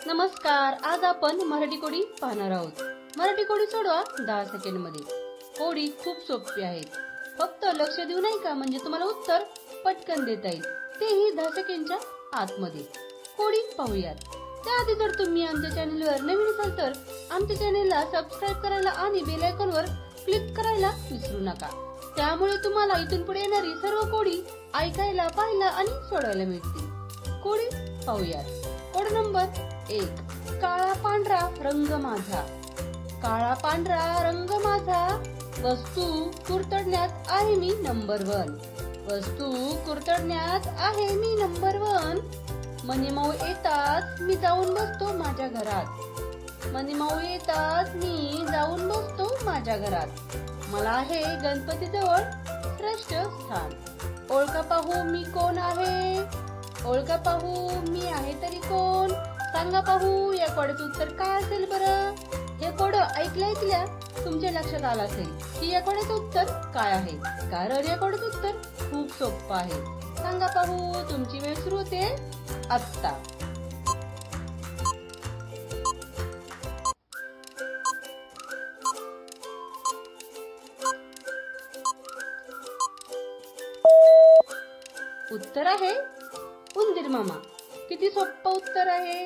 नमस्कार. आज आपण मराठी कोडी पाहणार आहोत. मराठी कोडी सोडवा 10 सेकंड मध्ये. कोडी खूप सोपी आहे. फक्त लक्ष देऊ नाही का म्हणजे तुम्हाला उत्तर पटकन देता येईल, तेही 10 सेकंडच्या आतमध्ये. कोडी पाहूयात. त्याआधी जर तुम्ही आमच्या चॅनलवर नवीन असाल तर आमच्या चॅनलला सबस्क्राइब करायला आणि बेल आयकॉनवर क्लिक करायला विसरू नका. त्यामुळे तुम्हाला इथून पुढे येणारी सर्व कोडी ऐकायला, पाहायला आणि सोडवायला मिळतील. कोडी पाहूयात. Code number 1. काळा पांढरा रंग माझा. काळा पांढरा रंग माझा, वस्तू कुरतडण्यात आहे मी नंबर 1. वस्तू कुरतडण्यात आहे मी नंबर 1. मनीमाऊ येतात मी जाऊन बसतो माझ्या घरात. मनीमाऊ येतात मी जाऊन बसतो माझ्या घरात. मला आहे गणपती जवळ श्रेष्ठ स्थान. ओळखा पाहू मी कोण आहे. ओळखा पाहू मी आहे तरी कोण. सांगा पाहू या कोड्याचं उत्तर काय असेल बरं. हे कोड ऐकल्या तुमच्या लक्षात आलं असेल की या कोड्याचं उत्तर काय आहे, कारण या कोड्याचं उत्तर खूप सोपं आहे. सांगा पाहू. तुमची वेळ सुरू होते आत्ता. उत्तर आहे उंदीर मामा. किती सोपं उत्तर आहे.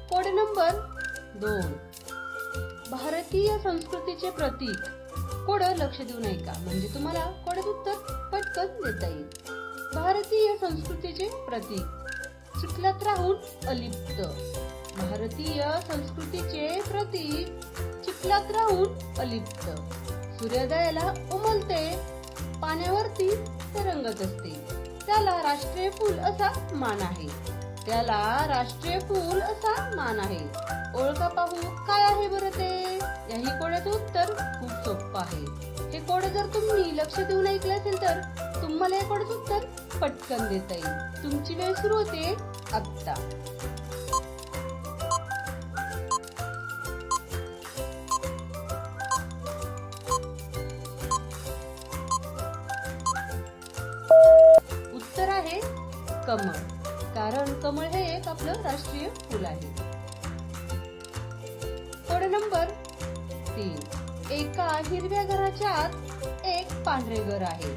Code number 2. भारतीय संस्कृतीचे प्रतीक. कोड लक्ष देऊ नये का म्हणजे तुम्हाला कोड्याचं उत्तर पटकन देता येईल. भारतीय संस्कृतीचे प्रतीक. चिखलात राहून अलिप्त. भारतीय संस्कृतीचे प्रतीक. चिखलात राहून अलिप्त. सूर्योदयाला उमलते, पाण्यावरती तरंगत असते. त्याला राष्ट्रीय फूल असा मान आहे. त्याला राष्ट्रीय फूल असा मान आहे. ओळखा पाहू काय आहे बरं ते. याही कोड्याचं उत्तर खूप सोपं आहे. हे कोड जर तुम्ही लक्ष देऊन ऐकले असेल तर तुम्हाला या कोड्याचं उत्तर पटकन देता येईल. तुमची वेळ सुरू होते आत्ता. उत्तर आहे कमळ, कारण कमळ हे एक आपलं राष्ट्रीय फूल आहे. Code number 3. एका हिरव्या घराच्या आत एक पांढरे घर आहे.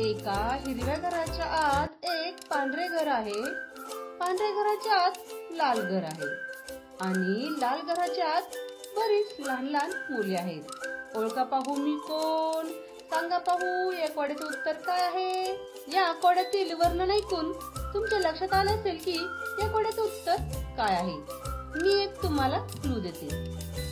एका हिरव्या घराच्या आत एक पांढरे घर आहे. पांढऱ्या घराच्या आत लाल घर आहे आणि लाल घराच्या आत बरीच लहान लहान मुले आहेत. ओळखा पाहू मी कोण. सांगा पाहू या कोड्याचं उत्तर काय आहे. या कोड्यातील वर्णन ऐकून तुमच्या लक्षात आलं असेल की या कोड्याचं उत्तर काय आहे. मी एक तुम्हाला क्लू देते.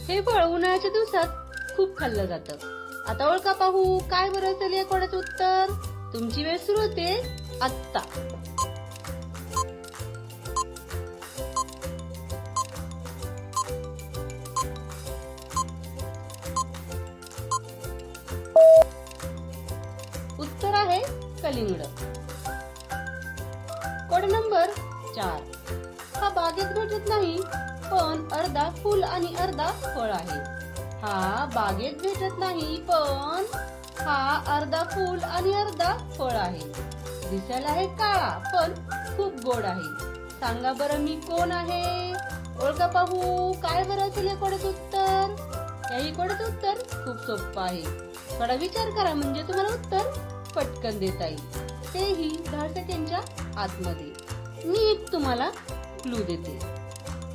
हे फळ उन्हाळ्याच्या दिवसात खूप खाल्लं जातं. आता ओळखा पाहू काय बरं असेल या कोड्याचं उत्तर. तुमची वेळ सुरू होते आत्ता. उत्तर आहे कलिंगड. Code number 4. हा बागेत भेटत नाही पण अर्धा फूल आणि अर्धा फळ आहे. हा बागेत भेटत नाही पण हा अर्धा फूल आणि अर्धा फळ आहे. दिसायला आहे काळा पण खूप गोड आहे. सांगा बरं मी कोण आहे. ओळखा पाहू काय बरं असेल या कोड्याचं उत्तर. याही कोड्याचं उत्तर खूप सोपं आहे. थोडा विचार करा म्हणजे तुम्हाला उत्तर पटकन देता येईल, तेही 10 सेकंडच्या आतमध्ये. मी एक तुम्हाला क्लू देते.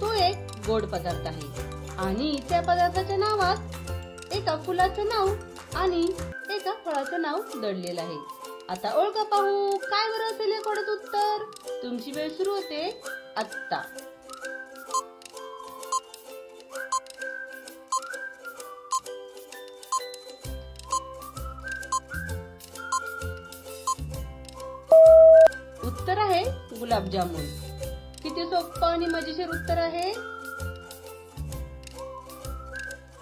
तो एक गोड पदार्थ आहे आणि त्या पदार्थाच्या नावात एका फुलाचं नाव आणि एका फळाचं नाव दडलेलं आहे. आता ओळखा पाहू काय बरं असेल या कोड्याचं उत्तर. तुमची वेळ सुरू होते आत्ता. उत्तर आहे गुलाबजामुन. किती सोपं आणि मजेशीर उत्तर आहे.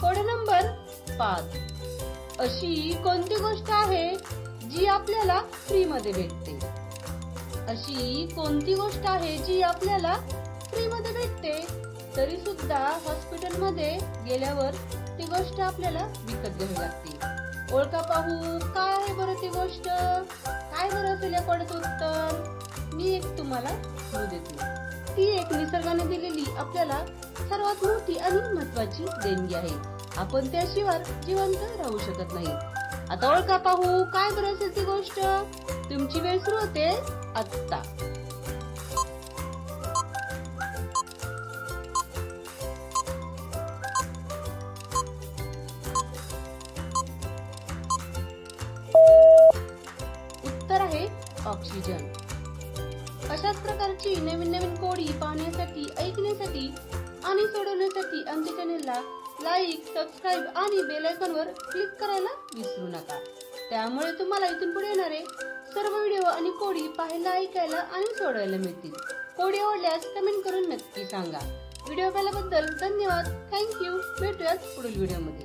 Code number 5. अशी कोणती गोष्ट आहे जी आपल्याला फ्री मध्ये भेटते. अशी कोणती गोष्ट आहे जी आपल्याला फ्री मध्ये भेटते तरी सुद्धा हॉस्पिटल मध्ये गेल्यावर ती गोष्ट आपल्याला विकत घ्यावी लागते. ओळखा पाहू काय आहे बरं ती गोष्ट. काय बरं असेल या कोड्याचं उत्तर. मी एक तुम्हाला क्लू देते. ती एक निसर्गाने दिलेली आपल्याला सर्वात मोठी आणि महत्वाची देणगी आहे. आपण त्याशिवाय जिवंत राहू शकत नाही. आता ओळखा पाहू काय बरं असेल ती गोष्ट. तुमची वेळ सुरू होते आता. उत्तर आहे ऑक्सिजन. अशाच प्रकारची नवीन नवीन कोडी पाहण्यासाठी, ऐकण्यासाठी आणि सोडवण्यासाठी आमच्या चॅनेलला लाईक, सबस्क्राईब आणि बेल आयकॉनवर क्लिक करायला विसरू नका. त्यामुळे तुम्हाला इथून पुढे येणारे सर्व व्हिडिओ आणि कोडी पाहायला, ऐकायला आणि सोडवायला मिळतील. कोडी आवडल्यास कमेंट करून नक्की सांगा. व्हिडिओ पाहिल्याबद्दल धन्यवाद. थँक्यू. भेटूयात पुढील व्हिडिओमध्ये.